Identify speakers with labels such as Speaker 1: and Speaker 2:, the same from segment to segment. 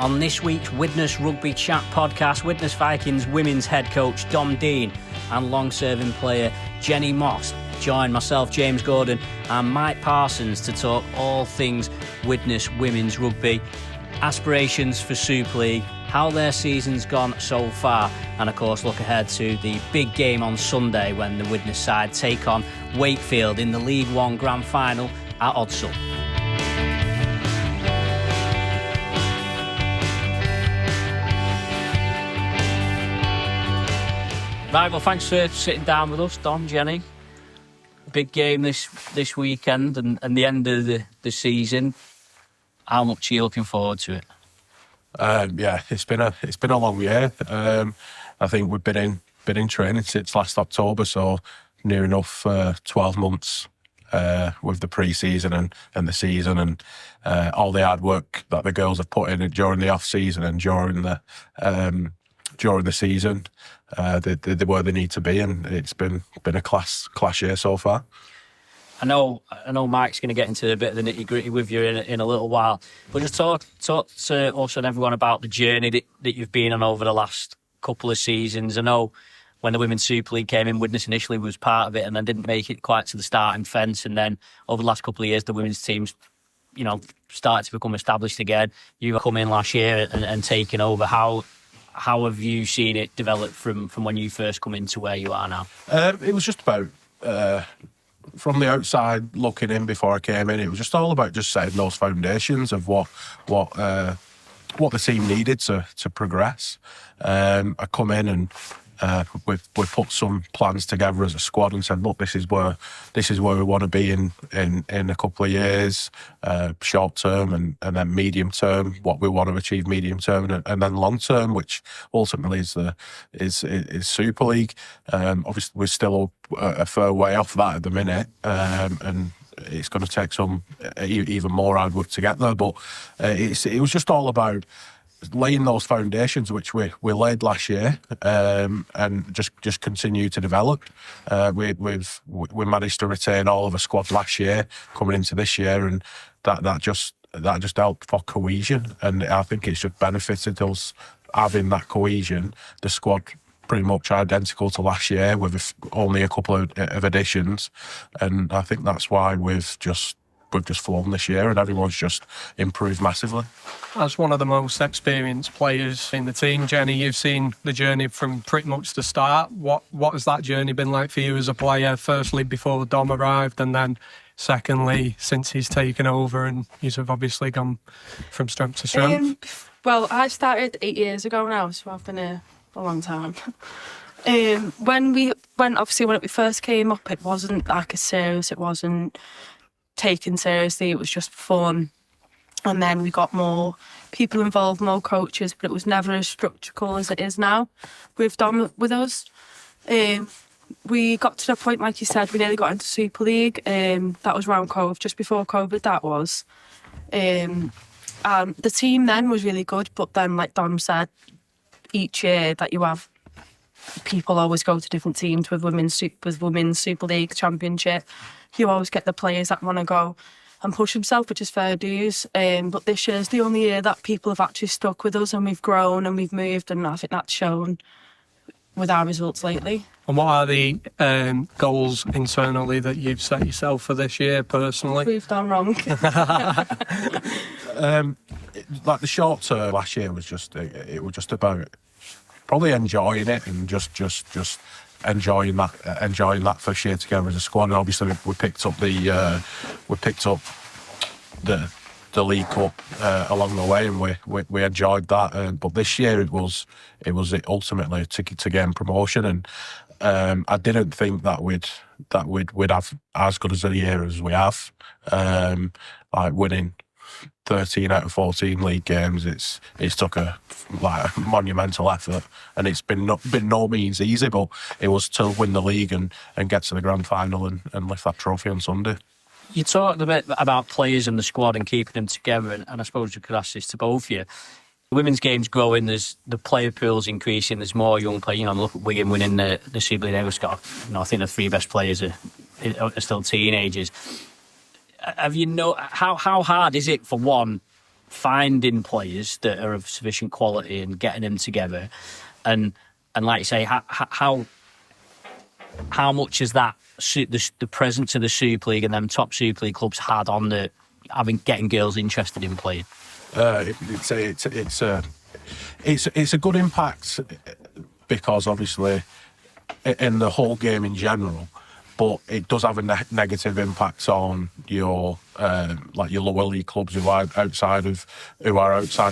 Speaker 1: On this week's Widnes Rugby Chat podcast, Widnes Vikings women's head coach Dom Dean and long-serving player Jenny Moss join myself, James Gordon, and Mike Parsons to talk all things Widnes women's rugby, aspirations for Super League, how their season's gone so far, and of course look ahead to the big game on Sunday when the Widnes side take on Wakefield in the League One Grand Final at Odsal. Right, well, thanks for sitting down with us, Dom, Jenny. Big game this weekend and the end of the season. How much are you looking forward to it?
Speaker 2: Yeah, it's been a long year. I think we've been in training since last October, so near enough 12 months with the pre-season and the season and all the hard work that the girls have put in during the off-season and during the season. They're where they need to be, and it's been a class year so far.
Speaker 1: I know Mike's going to get into a bit of the nitty-gritty with you in a little while, but just talk to us and everyone about the journey that you've been on over the last couple of seasons. I know when the Women's Super League came in, Widnes initially was part of it and then didn't make it quite to the starting fence, and then over the last couple of years the women's teams started to become established again. You come in last year and taken over. How have you seen it develop from when you first come into where you are now?
Speaker 2: It was just about, from the outside looking in before I came in, it was just all about just setting those foundations of what the team needed to progress. I come in and we've put some plans together as a squad and said, look, this is where we want to be in a couple of years, short term and then medium term, what we want to achieve medium term and then long term, which ultimately is Super League. Obviously we're still a fair way off that at the minute, and it's going to take some even more hard work to get there, but it was just all about laying those foundations which we laid last year, and just continue to develop. We managed to retain all of the squad last year coming into this year, and that just helped for cohesion, and I think it's just benefited us having that cohesion. The squad pretty much identical to last year with only a couple of additions, and I think that's why we've just flown this year and everyone's just improved massively.
Speaker 3: As one of the most experienced players in the team, Jenny, you've seen the journey from pretty much the start. What has that journey been like for you as a player, firstly before Dom arrived and then secondly since he's taken over and you have obviously gone from strength to strength?
Speaker 4: Well, I started 8 years ago now, so I've been here a long time. When it first came up, it wasn't like a serious, it wasn't taken seriously, it was just fun, and then we got more people involved, more coaches, but it was never as structural as it is now with Dom with us. We got to the point, like you said, we nearly got into Super League. That was around COVID, just before COVID that was. The team then was really good, but then like Dom said, each year that you have, people always go to different teams with women's Super League Championship. You always get the players that want to go and push themselves, which is fair dues. But this year's the only year that people have actually stuck with us and we've grown and we've moved, and I think that's shown with our results lately.
Speaker 3: And what are the goals internally that you've set yourself for this year personally?
Speaker 4: We've done wrong.
Speaker 2: Like the short term last year was just about probably enjoying it and just enjoying that first year together as a squad. And obviously we picked up the League Cup along the way, and we enjoyed that. But this year it was ultimately to gain promotion, and I didn't think that we'd have as good as a year as we have. Like winning 13 out of 14 league games, it's took a monumental effort, and it's been no means easy, but it was to win the league and get to the grand final and lift that trophy on Sunday.
Speaker 1: You talked a bit about players in the squad and keeping them together, and I suppose you could ask this to both of you. The women's game's growing, there's the player pool's increasing, there's more young players. Look at Wigan winning the Super League. They've got, I think the three best players are still teenagers. Have you how hard is it for one finding players that are of sufficient quality and getting them together, and like you say, how much is that the presence of the Super League and them top Super League clubs had on getting girls interested in playing?
Speaker 2: It's a good impact because obviously in the whole game in general, but it does have a negative impact on your your lower league clubs who are outside of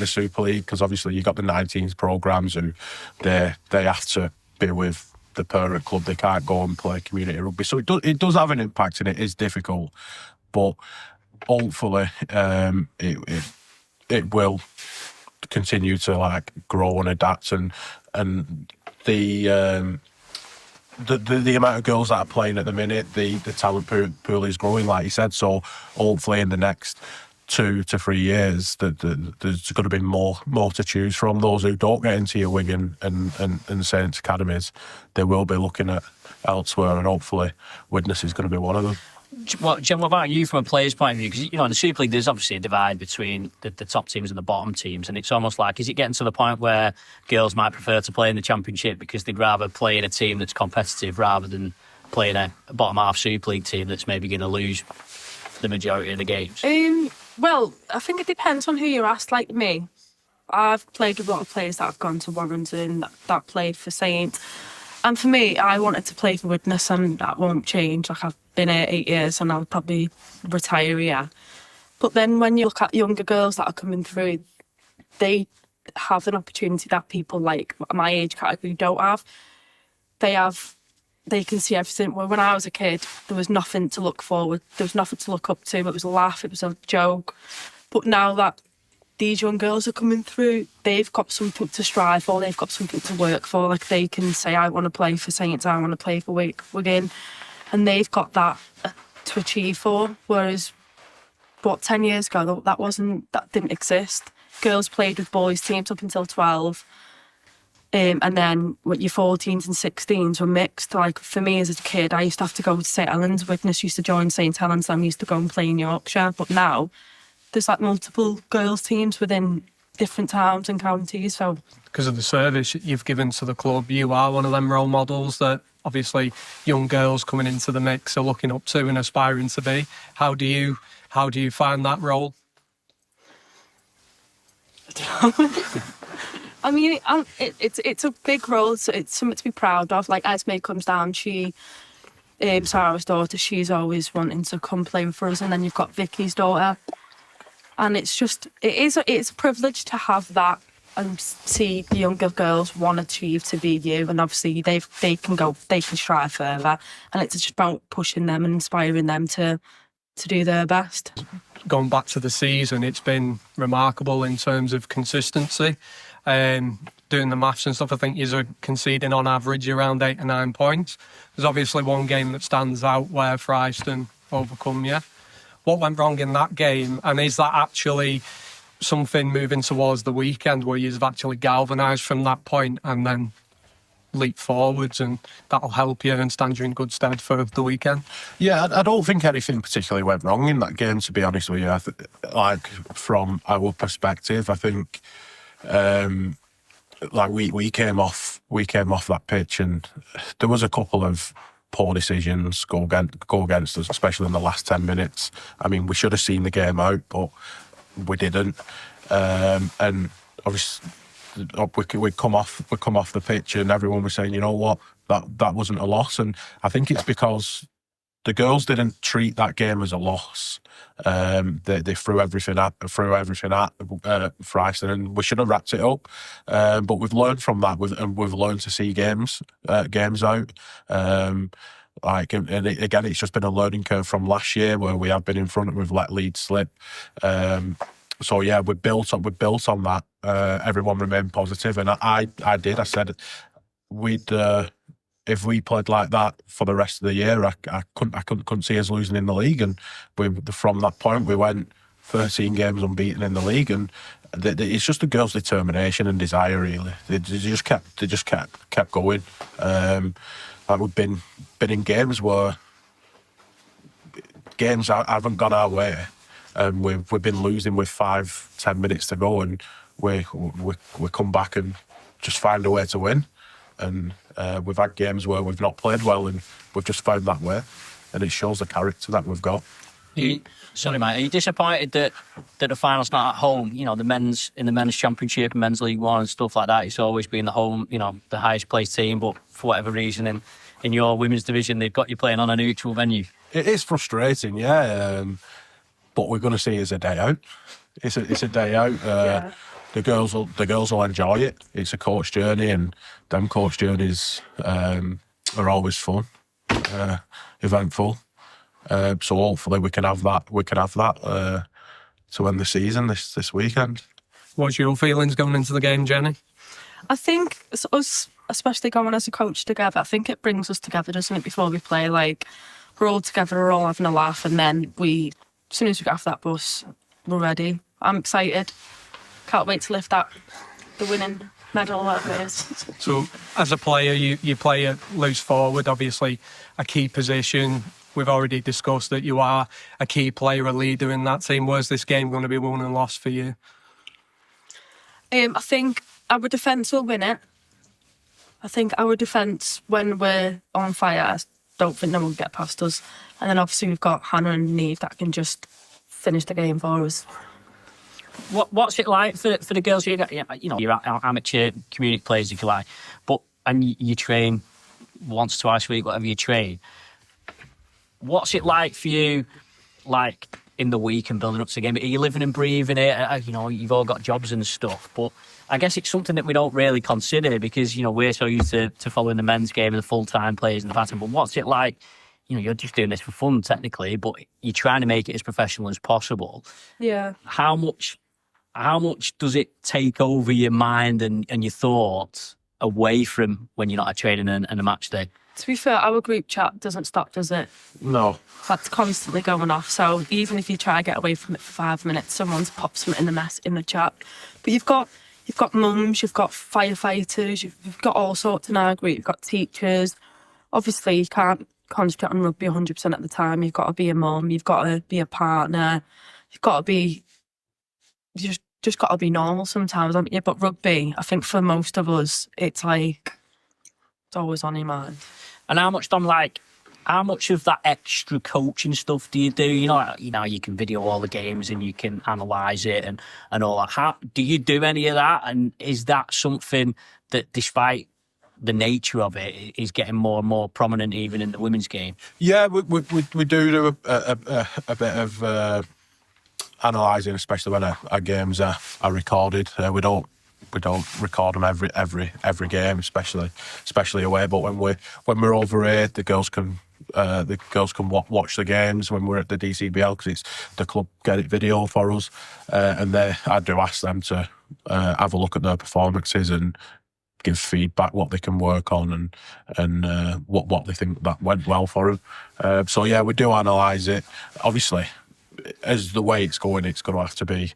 Speaker 2: Super League, because obviously you've got the 19s programs who they have to be with the parent club. They can't go and play community rugby, so it does have an impact, and it is difficult, but hopefully it will continue to like grow and adapt, and the amount of girls that are playing at the minute, the talent pool is growing, like you said. So hopefully in the next 2 to 3 years, there's going to be more to choose from. Those who don't get into your Wigan and Saints academies, they will be looking at elsewhere, and hopefully Widnes is going to be one of them.
Speaker 1: Well, Jen, what about you from a player's point of view? Because, in the Super League, there's obviously a divide between the top teams and the bottom teams. And it's almost like, is it getting to the point where girls might prefer to play in the Championship because they'd rather play in a team that's competitive rather than playing a bottom half Super League team that's maybe going to lose the majority of the games?
Speaker 4: Well, I think it depends on who you're asked. Like me, I've played with a lot of players that have gone to Warrington, that played for Saints. And for me, I wanted to play for Widnes, and that won't change. Like, I've been here 8 years and I'll probably retire here. But then when you look at younger girls that are coming through, they have an opportunity that people like my age category don't have. They can see everything. Well, when I was a kid, there was nothing to look forward. There was nothing to look up to. It was a laugh. It was a joke. But now that these young girls are coming through, they've got something to strive for. They've got something to work for. Like, they can say, I want to play for Saints. I want to play for Wigan. And they've got that to achieve for. Whereas, 10 years ago, that didn't exist. Girls played with boys teams up until 12. And then your 14s and 16s were mixed. Like, for me as a kid, I used to have to go to St Helens. Widnes used to join St Helens, and I used to go and play in Yorkshire. But now there's like multiple girls teams within different towns and counties. So
Speaker 3: because of the service you've given to the club, you are one of them role models that obviously young girls coming into the mix are looking up to and aspiring to be. How do you find that role?
Speaker 4: I mean, it's a big role. So it's something to be proud of. Like, Esme comes down, Sarah's daughter, she's always wanting to come play for us, and then you've got Vicky's daughter. And it's a privilege to have that and see the younger girls want to achieve to be you. And obviously they can strive further. And it's just about pushing them and inspiring them to do their best.
Speaker 3: Going back to the season, it's been remarkable in terms of consistency. Doing the maths and stuff, I think you're conceding on average around 8 or 9 points. There's obviously one game that stands out where Fryston overcome you. What went wrong in that game, and is that actually something moving towards the weekend where you've actually galvanised from that point and then leap forwards, and that'll help you and stand you in good stead for the weekend?
Speaker 2: Yeah, I don't think anything particularly went wrong in that game, to be honest with you. Like, from our perspective, I think we came off that pitch, and there was a couple of poor decisions go against us, especially in the last 10 minutes. I mean, we should have seen the game out, but we didn't. And obviously, we'd come off the pitch, and everyone was saying, you know what, that wasn't a loss. And I think it's because the girls didn't treat that game as a loss. They threw everything at Fryston, and we should have wrapped it up. But we've learned from that, and we've learned to see games out. Again, it's just been a learning curve from last year where we have been in front and we've let leads slip. So yeah, we built on that. Everyone remained positive, and I said we'd. If we played like that for the rest of the year, I couldn't see us losing in the league. And from that point, we went 13 games unbeaten in the league, and it's just the girls' determination and desire. Really, they just kept going. Like, we've been in games where games haven't gone our way, and we've been losing with 5-10 minutes to go, and we come back and just find a way to win. And we've had games where we've not played well, and we've just found that way, and it shows the character that we've got.
Speaker 1: Sorry, mate. Are you disappointed that the final's not at home? You know, in the men's championship, men's League One, and stuff like that. It's always been the home, you know, the highest placed team. But for whatever reason, in your women's division, they've got you playing on a neutral venue.
Speaker 2: It is frustrating, yeah. But we're going to see it as a day out. It's a day out.
Speaker 4: Yeah.
Speaker 2: The girls will enjoy it. It's a coach journey, and them coach journeys are always fun, eventful. So hopefully we can have that. To end the season this weekend.
Speaker 3: What's your feelings going into the game, Jenny?
Speaker 4: I think it's us, especially going as a coach together, I think it brings us together, doesn't it, before we play? Like, we're all together, we're all having a laugh, and then as soon as we get off that bus, we're ready. I'm excited. Can't wait to lift the winning medal, whatever it is.
Speaker 3: So, as a player, you play a loose forward, obviously a key position. We've already discussed that you are a key player, a leader in that team. Where's this game going to be won and lost for you?
Speaker 4: I think our defence will win it. I think our defence, when we're on fire, I don't think no one will get past us. And then obviously we've got Hannah and Neve that can just finish the game for us.
Speaker 1: What's it like for the girls? You know, you're amateur community players, if you like, and you train once, twice a week, whatever you train. What's it like for you, like in the week and building up to the game? Are you living and breathing it? You know, you've all got jobs and stuff, but I guess it's something that we don't really consider because, you know, we're so used to following the men's game and the full-time players and the pattern. But what's it like? You know, you're just doing this for fun, technically, but you're trying to make it as professional as possible.
Speaker 4: Yeah.
Speaker 1: How much does it take over your mind and your thoughts away from when you're not at training and a match day?
Speaker 4: To be fair, our group chat doesn't stop, does it?
Speaker 2: No.
Speaker 4: That's constantly going off. So even if you try to get away from it for 5 minutes, someone's popped something in the chat. But you've got mums, you've got firefighters, you've got all sorts in our group. You've got teachers. Obviously, you can't concentrate on rugby 100% at the time. You've got to be a mum. You've got to be a partner. You've got to be just got to be normal sometimes, haven't you? But rugby, I think for most of us, it's like it's always on your mind.
Speaker 1: And how much of that extra coaching stuff do you do? You know, you can video all the games and you can analyse it and all that. How do you do any of that? And is that something that, despite the nature of it, is getting more and more prominent even in the women's game?
Speaker 2: Yeah, we do a bit of analysing, especially when our games are recorded. We don't record them every game, especially away. But when we're over here, the girls can watch the games when we're at the DCBL because it's the club get it video for us, and I do ask them to have a look at their performances and give feedback what they can work on and what they think that went well for them. So yeah, we do analyse it. Obviously, as the way it's going to have to be.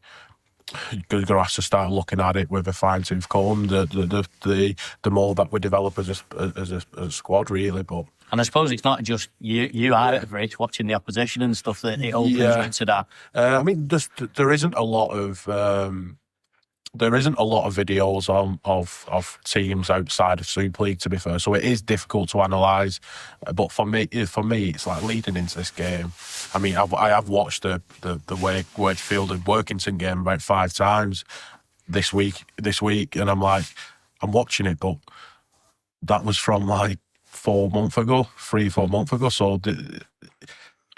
Speaker 2: You're going to have to start looking at it with a fine-tooth comb. The more that we develop as a squad, really. But
Speaker 1: and I suppose it's not just you either. It's watching the opposition and stuff that it opens you into that.
Speaker 2: I mean, there isn't a lot of videos of teams outside of Super League, to be fair. So it is difficult to analyse. But for me, it's like leading into this game. I mean, I have watched the Wakefield and Workington game about 5 times this week, and I'm watching it, but that was from like 3-4 months ago. So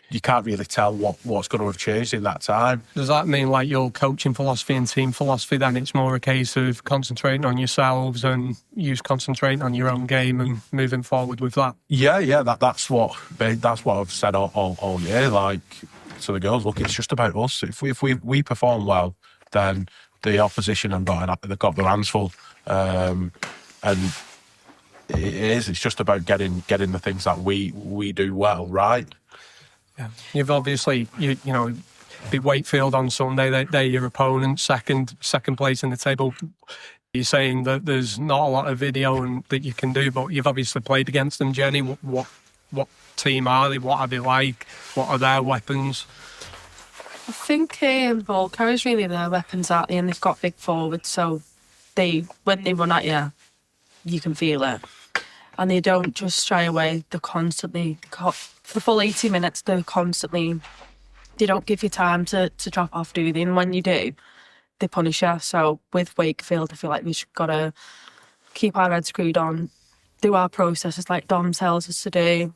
Speaker 2: you can't really tell what's going to have changed in that time.
Speaker 3: Does that mean like your coaching philosophy and team philosophy then it's more a case of concentrating on yourselves and you concentrating on your own game and moving forward with that?
Speaker 2: Yeah, that's what I've said all year. Like, to the girls, look, it's just about us. If we perform well, then the opposition have got their hands full, and it's just about getting the things that we do well right.
Speaker 3: Yeah. You've obviously, you know, beat Wakefield on Sunday. They're your opponent, second place in the table. You're saying that there's not a lot of video that you can do, but you've obviously played against them, Jenny. What team are they? What are they like? What are their weapons?
Speaker 4: I think ball carriers really their weapons, aren't they? And they've got big forwards, so when they run at you, you can feel it. And they don't just shy away. They're constantly, for the full 80 minutes, they don't give you time to drop off, do they? And when you do, they punish you. So with Wakefield, I feel like we've just got to keep our heads screwed on, do our processes like Dom tells us to do,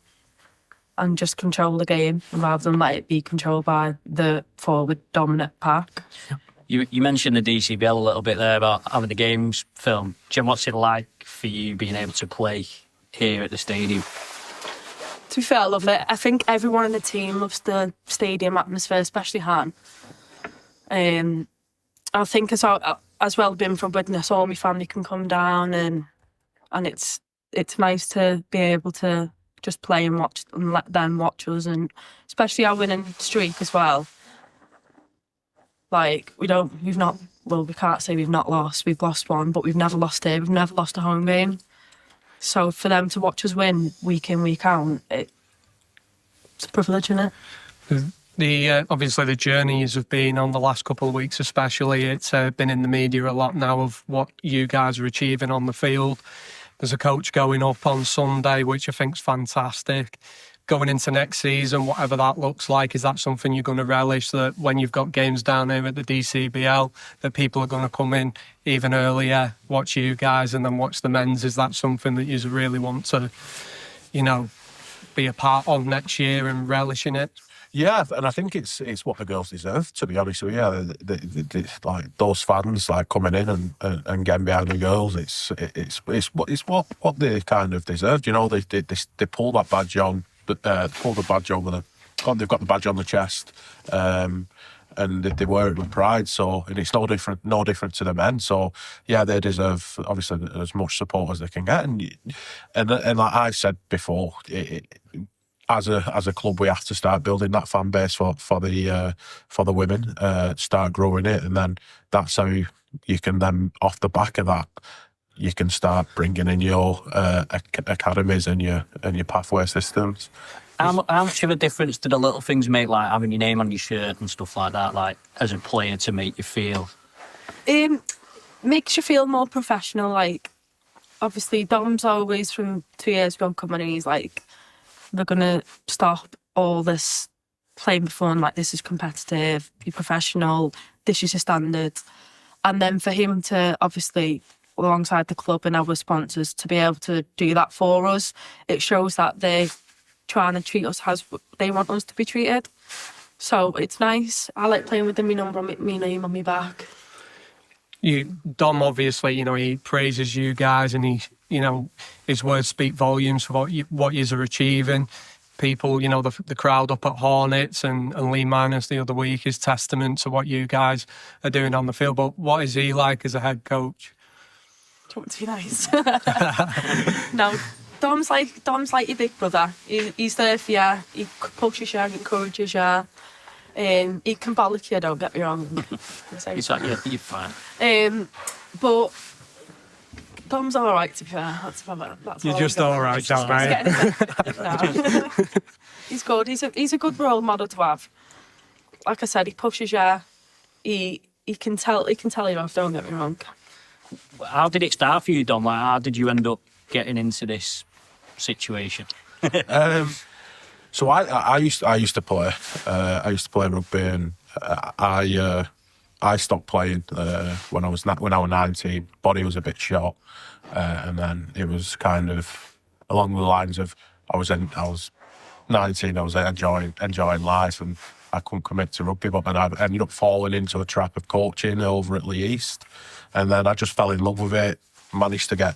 Speaker 4: and just control the game rather than let it be controlled by the forward dominant pack.
Speaker 1: You mentioned the DCBL a little bit there about having the games filmed. Jim, what's it like for you being able to play here at the stadium?
Speaker 4: To be fair, I love it. I think everyone in the team loves the stadium atmosphere, especially Han. I think as well being from Widnes, all my family can come down and it's nice to be able to just play and watch and let them watch us, and especially our winning streak as well. Like we can't say we've not lost. We've lost one, but we've never lost here. We've never lost a home game. So for them to watch us win week in, week out, it's a privilege, isn't it?
Speaker 3: Obviously the journeys have been on the last couple of weeks, especially. It's been in the media a lot now of what you guys are achieving on the field. There's a coach going up on Sunday, which I think's fantastic. Going into next season, whatever that looks like, is that something you're going to relish, that when you've got games down here at the DCBL, that people are going to come in even earlier, watch you guys and then watch the men's? Is that something that you really want to, be a part of next year and relishing it?
Speaker 2: Yeah, and I think it's what the girls deserve, to be honest with you. Yeah, like those fans like coming in and getting behind the girls. It's what they kind of deserved. They pull that badge on, pull the badge over them. They've got the badge on the chest, and they wear it with pride. So, and it's no different to the men. So, yeah, they deserve obviously as much support as they can get. And like I said before, as a club, we have to start building that fan base for the women, start growing it, and then that's how you can then, off the back of that, you can start bringing in your academies and your pathway systems.
Speaker 1: How much of a difference do the little things make, like having your name on your shirt and stuff like that, like as a player, to make you feel?
Speaker 4: Makes you feel more professional. Like, obviously, Dom's always from 2 years ago coming and he's like, we're going to stop all this playing before and like, this is competitive, be professional, this is your standard. And then for him to, obviously, alongside the club and our sponsors, to be able to do that for us, it shows that they're trying to treat us as they want us to be treated. So it's nice. I like playing with them, my name on my back.
Speaker 3: Dom, obviously, he praises you guys, and his words speak volumes for what you are achieving. People, the crowd up at Hornets and Lee Minus the other week is testament to what you guys are doing on the field. But what is he like as a head coach?
Speaker 4: Do you want to be nice? No, Dom's like your big brother. He's there for you. He pushes you, encourages you. He can bollock you, don't get me wrong.
Speaker 1: He's like, yeah, you're fine.
Speaker 4: But Dom's all right, to be fair. That's
Speaker 3: You're just all right, Dom, mate.
Speaker 4: No. He's good. He's a good role model to have. Like I said, he pushes you. He can tell you off, don't get me wrong.
Speaker 1: How did it start for you, Dom? Like, how did you end up getting into this situation?
Speaker 2: So I used to play. I used to play rugby, and I stopped playing when I was 19. Body was a bit short, and then it was kind of along the lines of I was 19. I was enjoying life, and I couldn't commit to rugby. But then I ended up falling into a trap of coaching over at Lee East, and then I just fell in love with it. Managed to get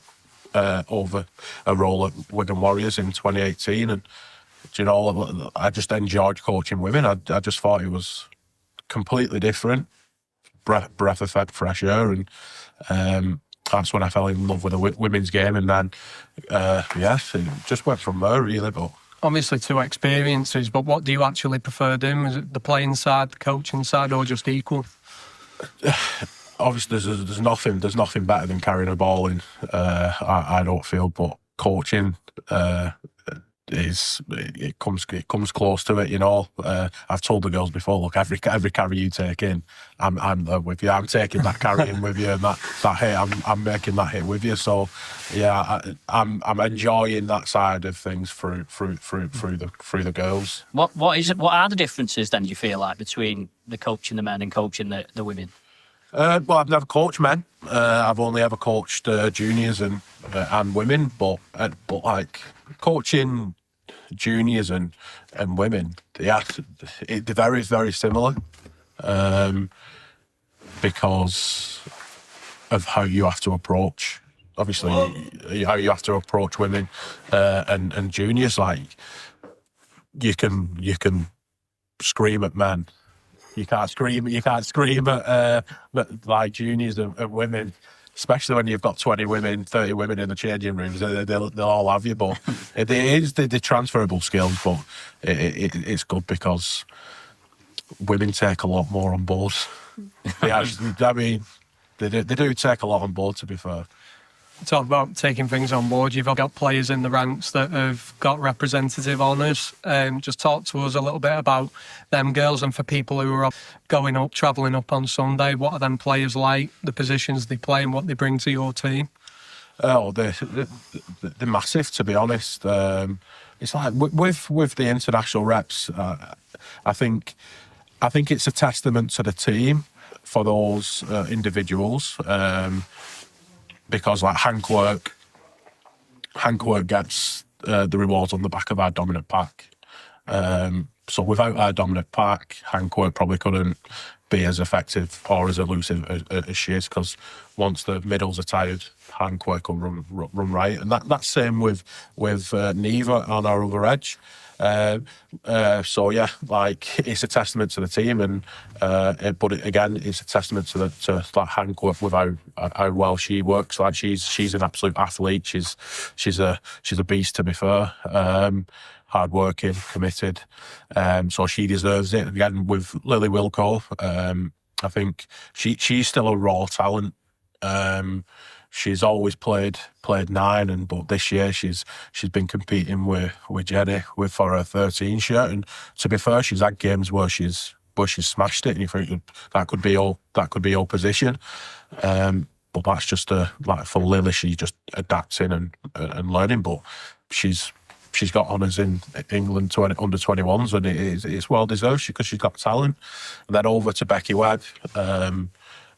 Speaker 2: over a role at Wigan Warriors in 2018, and I just enjoyed coaching women. I just thought it was completely different, breath of fresh air, and that's when I fell in love with the women's game, and then it just went from there really. But
Speaker 3: obviously 2 experiences, but what do you actually prefer doing? Is it the playing side, the coaching side, or just equal?
Speaker 2: Obviously, there's nothing better than carrying a ball in. I don't feel, but coaching it comes close to it, you know. I've told the girls before, look, every carry you take in, I'm there with you. I'm taking that carry in with you, and that hit, I'm making that hit with you. So yeah, I'm enjoying that side of things through the girls.
Speaker 1: What are the differences then, do you feel like, between the coaching the men and coaching the women?
Speaker 2: Well, I've never coached men. I've only ever coached juniors and women, but like coaching juniors and women, they're very, very similar, because of how you have to approach, obviously, how you have to approach women and juniors. Like you can scream at men. You can't scream at like juniors and women, especially when you've got 20 women, 30 women in the changing rooms. They'll all have you, but it is the transferable skills. But it's good because women take a lot more on board. They do take a lot on board, to be fair.
Speaker 3: Talk about taking things on board. You've got players in the ranks that have got representative honours. Just talk to us a little bit about them girls, and for people who are going up, travelling up on Sunday, what are them players like, the positions they play and what they bring to your team?
Speaker 2: Oh, they're massive, to be honest. It's like with the international reps, I think it's a testament to the team for those individuals. Because like Hank work gets the rewards on the back of our dominant pack. So without our dominant pack, Hank work probably couldn't be as effective or as elusive as she is, because once the middles are tired, Hank work will run right. And that's same with Neva on our other edge. So yeah, like it's a testament to the team, and but again, it's a testament to that Hank with how well she works. Like she's an absolute athlete. She's a beast, to be fair. Hard working, committed. So she deserves it. Again, with Lily Wilco, I think she's still a raw talent. She's always played 9, but this year she's been competing with Jenny for her 13 shirt. And to be fair, she's had games where she's smashed it, and you think that could be all position. But that's just like for Lily, she's just adapting and learning. But she's got honours in England under 21s, and it's well deserved because she's got talent. And then over to Becky Webb.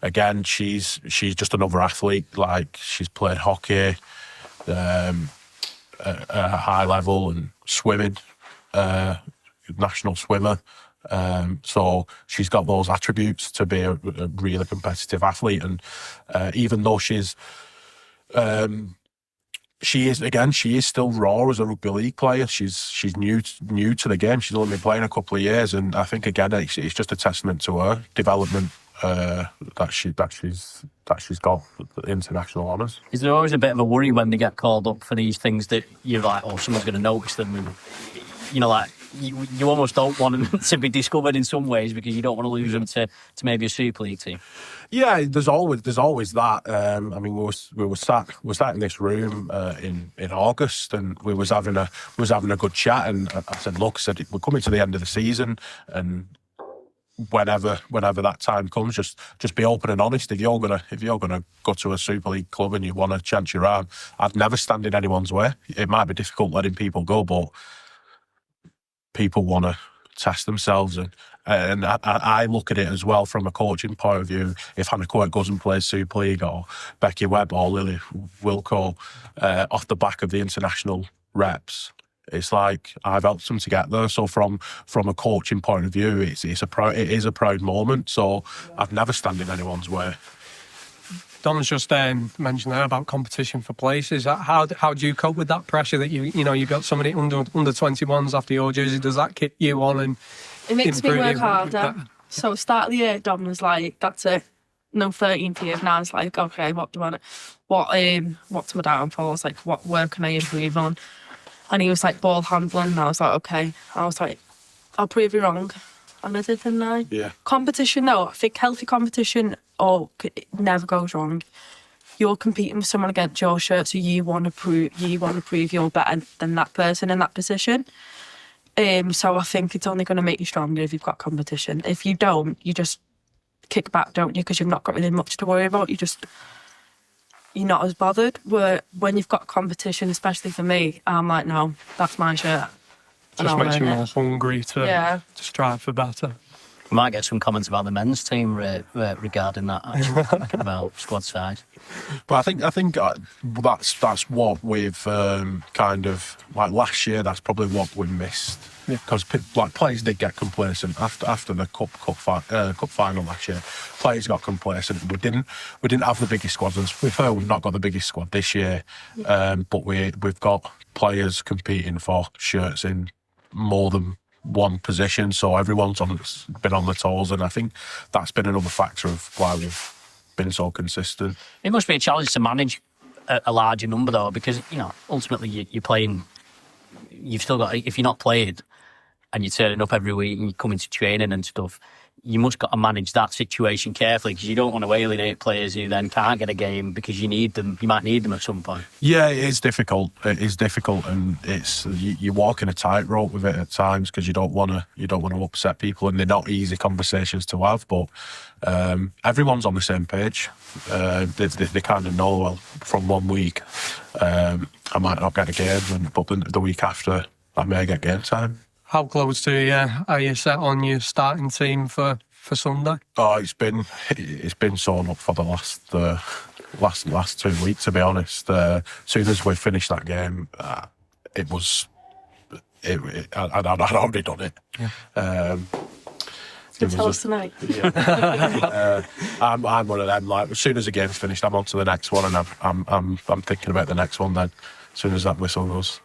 Speaker 2: Again, she's just another athlete. Like she's played hockey at a high level and swimming, national swimmer. So she's got those attributes to be a really competitive athlete. And even though she is still raw as a rugby league player. She's new to the game. She's only been playing a couple of years, and I think again it's just a testament to her development. That she's got international honours.
Speaker 1: Is there always a bit of a worry when they get called up for these things that you're like, oh, someone's going to notice them, and like you almost don't want them to be discovered in some ways because you don't want to lose them to maybe a Super League team?
Speaker 2: Yeah, there's always that. I mean, we were sat in this room in August, and we was having a good chat, and I said, look, we're coming to the end of the season, and whenever that time comes, just be open and honest. If you're gonna go to a Super League club and you want to chance your arm, I'd never stand in anyone's way. It might be difficult letting people go, but people want to test themselves, and I look at it as well from a coaching point of view. If Hannah Quirk goes and plays Super League, or Becky Webb or Lily Wilco, off the back of the international reps, it's like I've helped them to get there. So from a coaching point of view, it is a proud moment. So I've never stand in anyone's way.
Speaker 3: Don's just mentioned there about competition for places. How do you cope with that pressure that you got so many under 21s after your jersey? Does that kick you on? And
Speaker 4: it makes me work harder. So start of the year, Don was like, "That's it, no 13 for you." Now it's like, okay, what's my downfall? I was like, where can I improve on? And he was like, ball handling, and I was like, okay. I was like, I'll prove you wrong. And I did, didn't I?
Speaker 2: Yeah.
Speaker 4: Competition, though. I think healthy competition, it never goes wrong. you're competing with someone against your shirt, so you want to prove you're better than that person in that position. So I think it's only going to make you stronger if you've got competition. If you don't, you just kick back, don't you? Because you've not got really much to worry about. You're not as bothered. Where when you've got competition, especially for me, I'm like, no, that's my shirt.
Speaker 3: Just makes you more hungry to strive for better.
Speaker 1: We might get some comments about the men's team regarding that, actually, talking about squad size.
Speaker 2: But I think that's what we've kind of like last year. That's probably what we missed because like players did get complacent after the cup final last year. Players got complacent. We didn't have the biggest squad. We've not got the biggest squad this year, but we've got players competing for shirts in more than one position, so everyone's been on the toes, and I think that's been another factor of why we've been so consistent.
Speaker 1: It must be a challenge to manage a larger number, though, because ultimately you're playing. You've still got, if you're not playing and you're turning up every week and you're coming to training and stuff, you must got to manage that situation carefully because you don't want to alienate players who then can't get a game because you need them. You might need them at some point.
Speaker 2: Yeah, it is difficult. It is difficult, and it's you're walking a tightrope with it at times because you don't want to upset people, and they're not easy conversations to have. But everyone's on the same page. They kind of know, well, from 1 week I might not get a game, but the week after I may get game time.
Speaker 3: How close are you set on your starting team for Sunday?
Speaker 2: Oh, it's been sewn up for the last 2 weeks, to be honest. As soon as we finished that game, I'd already done it.
Speaker 3: Yeah.
Speaker 4: Tell us tonight.
Speaker 2: Yeah. I'm one of them. Like as soon as the game's finished, I'm on to the next one, and I'm thinking about the next one. Then, as soon as that whistle goes.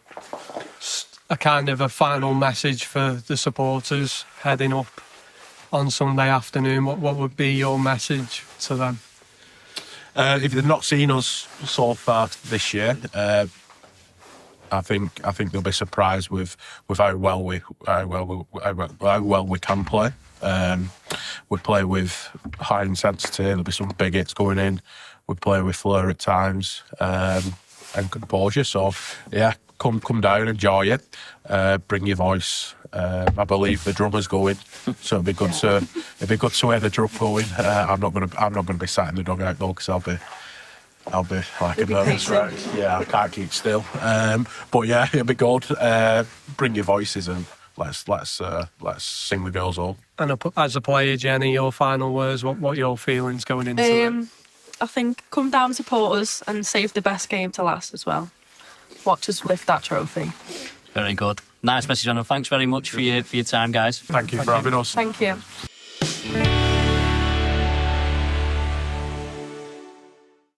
Speaker 3: A kind of a final message for the supporters heading up on Sunday afternoon. What would be your message to them?
Speaker 2: If they've not seen us so far this year, I think they'll be surprised with how well we can play. We play with high intensity. There'll be some big hits going in. We play with flair at times and composure. So yeah. Come down, enjoy it. Bring your voice. I believe the drummer's going, so it'd be good to hear the drum going. I'm not gonna be sat in the dugout though, because I'll be like a nervous wreck. Yeah, I can't keep still. But yeah, it'll be good. Bring your voices and let's sing the girls home.
Speaker 3: And as a player, Jenny, your final words. What your feelings going into it?
Speaker 4: I think come down, support us, and save the best game to last as well. Watch us lift that trophy.
Speaker 1: Very good. Nice message, Anna. Thanks very much for your time, guys.
Speaker 2: Thank you for having us.
Speaker 4: Thank you.